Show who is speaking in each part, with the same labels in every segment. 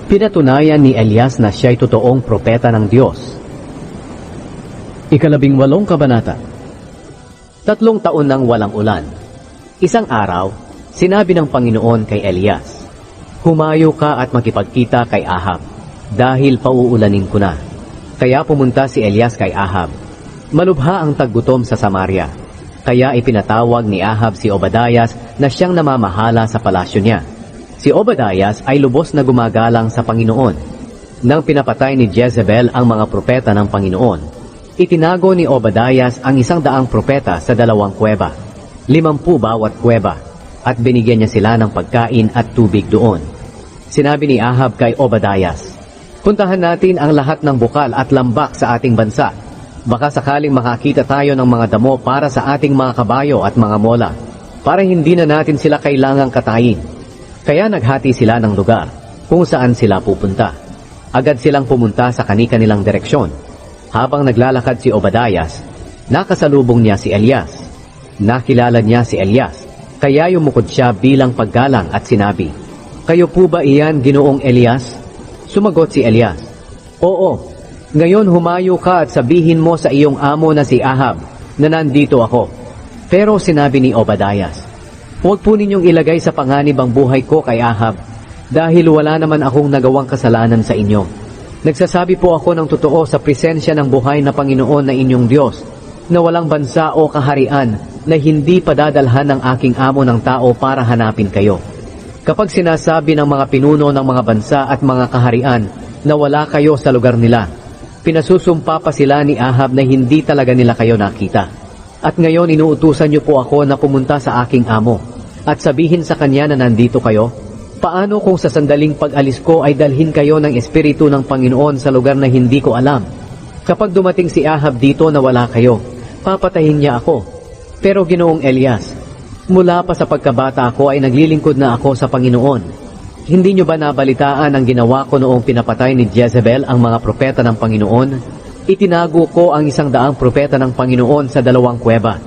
Speaker 1: Pinatunayan ni Elias na siya'y totoong propeta ng Diyos. 18 kabanata. 3 taon nang walang ulan. Isang araw, sinabi ng Panginoon kay Elias, "Humayo ka at makipagkita kay Ahab, dahil pauulanin ko na." Kaya pumunta si Elias kay Ahab. Malubha ang taggutom sa Samaria. Kaya ipinatawag ni Ahab si Obadias na siyang namamahala sa palasyo niya. Si Obadias ay lubos na gumagalang sa Panginoon. Nang pinapatay ni Jezebel ang mga propeta ng Panginoon, itinago ni Obadias ang 100 propeta sa 2 kuweba, 50 bawat kuweba, at binigyan niya sila ng pagkain at tubig doon. Sinabi ni Ahab kay Obadias, "Puntahan natin ang lahat ng bukal at lambak sa ating bansa. Baka sakaling makakita tayo ng mga damo para sa ating mga kabayo at mga mola, para hindi na natin sila kailangang katayin." Kaya naghati sila ng lugar kung saan sila pupunta. Agad silang pumunta sa kani-kanilang direksyon. Habang naglalakad si Obadias, nakasalubong niya si Elias. Nakilala niya si Elias, kaya yumukod siya bilang paggalang at sinabi, "Kayo po ba iyan, Ginoong Elias?" Sumagot si Elias, "Oo, ngayon humayo ka at sabihin mo sa iyong amo na si Ahab na nandito ako." Pero sinabi ni Obadias, "Huwag po ninyong ilagay sa panganib ang buhay ko kay Ahab, dahil wala naman akong nagawang kasalanan sa inyo. Nagsasabi po ako ng totoo sa presensya ng buhay na Panginoon na inyong Diyos, na walang bansa o kaharian na hindi padadalhan ng aking amo ng tao para hanapin kayo. Kapag sinasabi ng mga pinuno ng mga bansa at mga kaharian na wala kayo sa lugar nila, pinasusumpa pa sila ni Ahab na hindi talaga nila kayo nakita. At ngayon inuutusan niyo po ako na pumunta sa aking amo at sabihin sa kanya na nandito kayo. Paano kung sa sandaling pag-alis ko ay dalhin kayo ng Espiritu ng Panginoon sa lugar na hindi ko alam? Kapag dumating si Ahab dito na wala kayo, papatayin niya ako. Pero Ginoong Elias, mula pa sa pagkabata ko ay naglilingkod na ako sa Panginoon. Hindi niyo ba nabalitaan ang ginawa ko noong pinapatay ni Jezebel ang mga propeta ng Panginoon? Itinago ko ang 100 propeta ng Panginoon sa 2 kuweba,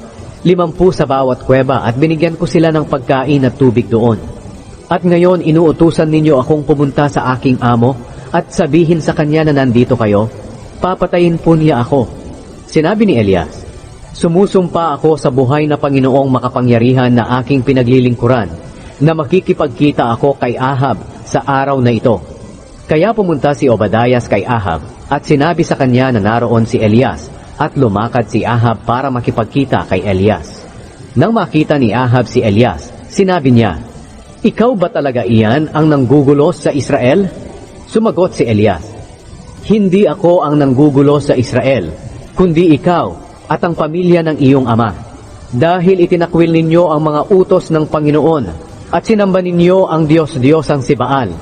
Speaker 1: 50 sa bawat kuweba, at binigyan ko sila ng pagkain at tubig doon. At ngayon inuutusan ninyo akong pumunta sa aking amo at sabihin sa kanya na nandito kayo. Papatayin po niya ako." Sinabi ni Elias, "Sumusumpa ako sa buhay na Panginoong makapangyarihan na aking pinaglilingkuran, na makikipagkita ako kay Ahab sa araw na ito." Kaya pumunta si Obadias kay Ahab at sinabi sa kanya na naroon si Elias, at lumakad si Ahab para makipagkita kay Elias. Nang makita ni Ahab si Elias, sinabi niya, "Ikaw ba talaga iyan ang nanggugulos sa Israel?" Sumagot si Elias, "Hindi ako ang nanggugulo sa Israel, kundi ikaw at ang pamilya ng iyong ama. Dahil itinakwil ninyo ang mga utos ng Panginoon at sinamba ninyo ang Diyos-Diyosang si Baal.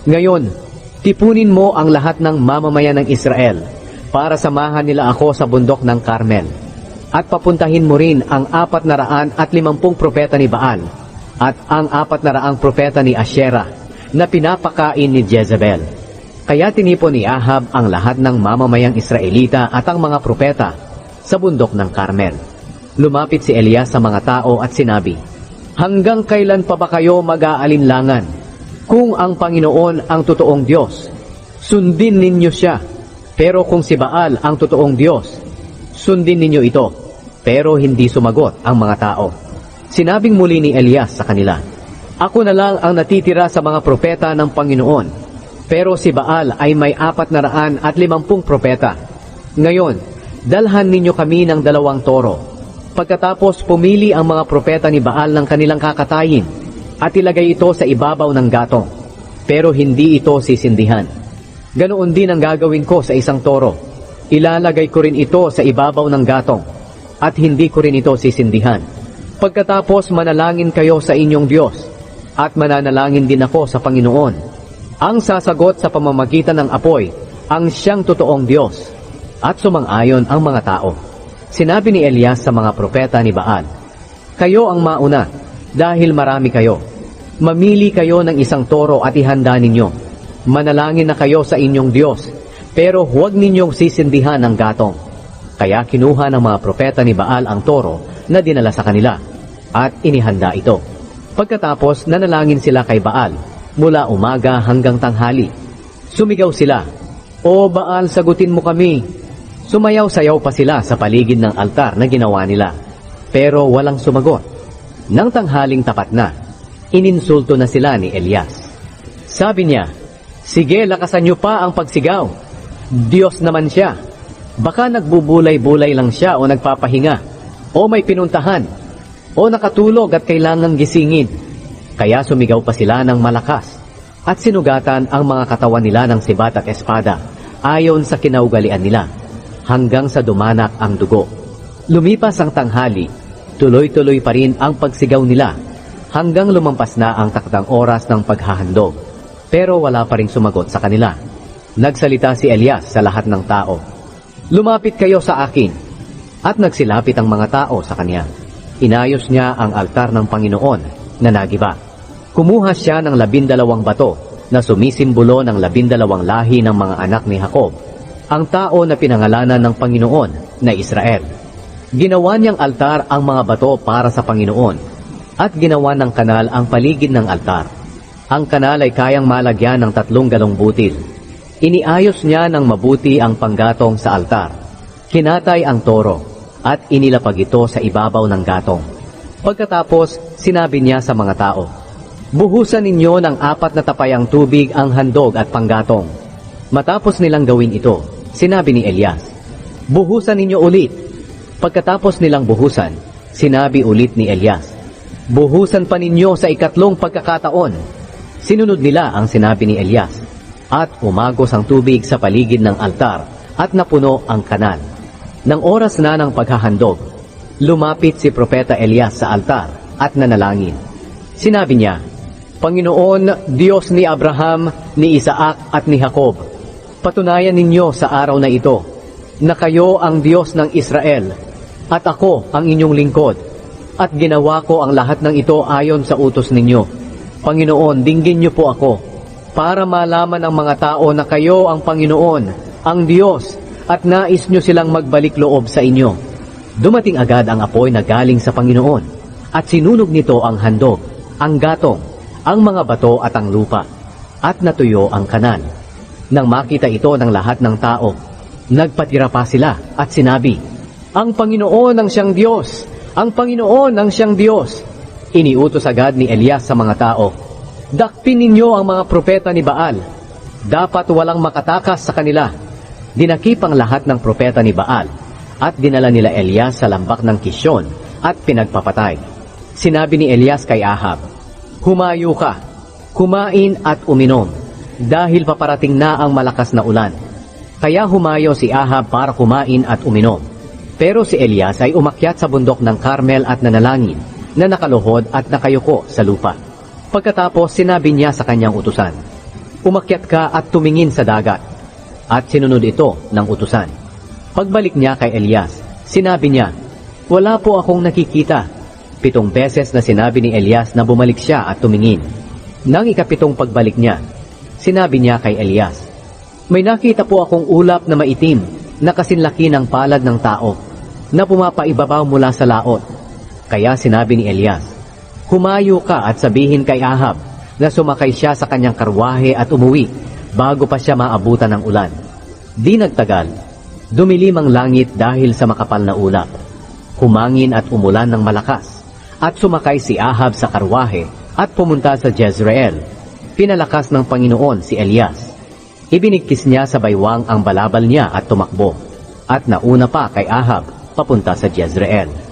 Speaker 1: Ngayon, tipunin mo ang lahat ng mamamayan ng Israel para samahan nila ako sa bundok ng Carmel. At papuntahin mo rin ang 450 propeta ni Baal at ang 400 propeta ni Asherah na pinapakain ni Jezebel." Kaya tinipon ni Ahab ang lahat ng mamamayang Israelita at ang mga propeta sa bundok ng Carmel. Lumapit si Elias sa mga tao at sinabi, "Hanggang kailan pa ba kayo mag-aalinlangan? Kung ang Panginoon ang totoong Diyos, sundin ninyo siya. Pero kung si Baal ang totoong Diyos, sundin ninyo ito." Pero hindi sumagot ang mga tao. Sinabing muli ni Elias sa kanila, "Ako na lang ang natitira sa mga propeta ng Panginoon, pero si Baal ay may 450 propeta. Ngayon, dalhan ninyo kami ng 2 toro. Pagkatapos pumili ang mga propeta ni Baal ng kanilang kakatayin at ilagay ito sa ibabaw ng gatong, pero hindi ito sisindihan. Ganoon din ang gagawin ko sa 1 toro. Ilalagay ko rin ito sa ibabaw ng gatong at hindi ko rin ito sisindihan. Pagkatapos manalangin kayo sa inyong Diyos at mananalangin din ako sa Panginoon. Ang sasagot sa pamamagitan ng apoy ang siyang totoong Diyos." At sumang-ayon ang mga tao. Sinabi ni Elias sa mga propeta ni Baal, "Kayo ang mauna, dahil marami kayo. Mamili kayo ng 1 toro at ihanda ninyo. Manalangin na kayo sa inyong Diyos, pero huwag ninyong sisindihan ang gatong." Kaya kinuha ng mga propeta ni Baal ang toro na dinala sa kanila, at inihanda ito. Pagkatapos nanalangin sila kay Baal, mula umaga hanggang tanghali, Sumigaw sila, "O Baal, sagutin mo kami." Sumayaw-sayaw pa sila sa paligid ng altar na ginawa nila, pero walang sumagot. Nang tanghaling tapat na, ininsulto na sila ni Elias. Sabi niya, "Sige, lakasan niyo pa ang pagsigaw. Diyos naman siya. Baka nagbubulay-bulay lang siya o nagpapahinga, o may pinuntahan, o nakatulog at kailangang gisingin." Kaya sumigaw pa sila ng malakas, at sinugatan ang mga katawan nila ng sibat at espada, ayon sa kinaugalian nila, hanggang sa dumanak ang dugo. Lumipas ang tanghali, tuloy-tuloy pa rin ang pagsigaw nila, hanggang lumampas na ang takdang oras ng paghahandog. Pero wala pa ring sumagot sa kanila. Nagsalita si Elias sa lahat ng tao, "Lumapit kayo sa akin." At nagsilapit ang mga tao sa kanya. Inayos niya ang altar ng Panginoon na nagiba. Kumuha siya ng 12 bato na sumisimbolo ng 12 lahi ng mga anak ni Jacob, ang tao na pinangalanan ng Panginoon na Israel. Ginawa niyang altar ang mga bato para sa Panginoon, at ginawa ng kanal ang paligid ng altar. Ang kanal ay kayang malagyan ng 3 galong butil. Iniayos niya ng mabuti ang panggatong sa altar. Kinatay ang toro, at inilapag ito sa ibabaw ng gatong. Pagkatapos, sinabi niya sa mga tao, "Buhusan ninyo ng 4 na tapayang tubig ang handog at panggatong." Matapos nilang gawin ito, sinabi ni Elias, "Buhusan ninyo ulit." Pagkatapos nilang buhusan, sinabi ulit ni Elias, "Buhusan pa ninyo sa 2 pagkakataon." Sinunod nila ang sinabi ni Elias, at umagos ang tubig sa paligid ng altar at napuno ang kanal. Nang oras na ng paghahandog, lumapit si Propeta Elias sa altar at nanalangin. Sinabi niya, "Panginoon, Diyos ni Abraham, ni Isaac at ni Jacob, patunayan ninyo sa araw na ito na kayo ang Diyos ng Israel at ako ang inyong lingkod, at ginawa ko ang lahat ng ito ayon sa utos ninyo. Panginoon, dinggin niyo po ako para malaman ng mga tao na kayo ang Panginoon, ang Diyos, at nais niyo silang magbalik loob sa inyo." Dumating agad ang apoy na galing sa Panginoon, at sinunog nito ang handog, ang gatong, ang mga bato at ang lupa, at natuyo ang kanal. Nang makita ito ng lahat ng tao, nagpatira pa sila at sinabi, "Ang Panginoon ang siyang Diyos! Ang Panginoon ang siyang Diyos!" Iniutos agad ni Elias sa mga tao, "Dakpin ninyo ang mga propeta ni Baal. Dapat walang makatakas sa kanila." Dinakip ang lahat ng propeta ni Baal, at dinala nila Elias sa lambak ng Kishon at pinagpapatay. Sinabi ni Elias kay Ahab, "Humayo ka, kumain at uminom, dahil paparating na ang malakas na ulan." Kaya humayo si Ahab para kumain at uminom. Pero si Elias ay umakyat sa bundok ng Carmel at nanalangin, na nakaluhod at nakayuko sa lupa. Pagkatapos sinabi niya sa kanyang utusan, "Umakyat ka at tumingin sa dagat." At sinunod ito ng utusan. Pagbalik niya kay Elias, sinabi niya, "Wala po akong nakikita." 7 beses na sinabi ni Elias na bumalik siya at tumingin. Nang ika-7 pagbalik niya, sinabi niya kay Elias, "May nakita po akong ulap na maitim na kasinlaki ng palad ng tao na pumapaibabaw mula sa laot." Kaya sinabi ni Elias, "Humayo ka at sabihin kay Ahab na sumakay siya sa kanyang karwahe at umuwi bago pa siya maabutan ng ulan." Di nagtagal, dumilim ang langit dahil sa makapal na ulap. Humangin at umulan ng malakas, at sumakay si Ahab sa karwahe at pumunta sa Jezreel. Pinalakas ng Panginoon si Elias. Ibinigkis niya sa baywang ang balabal niya at tumakbo, at nauna pa kay Ahab papunta sa Jezreel.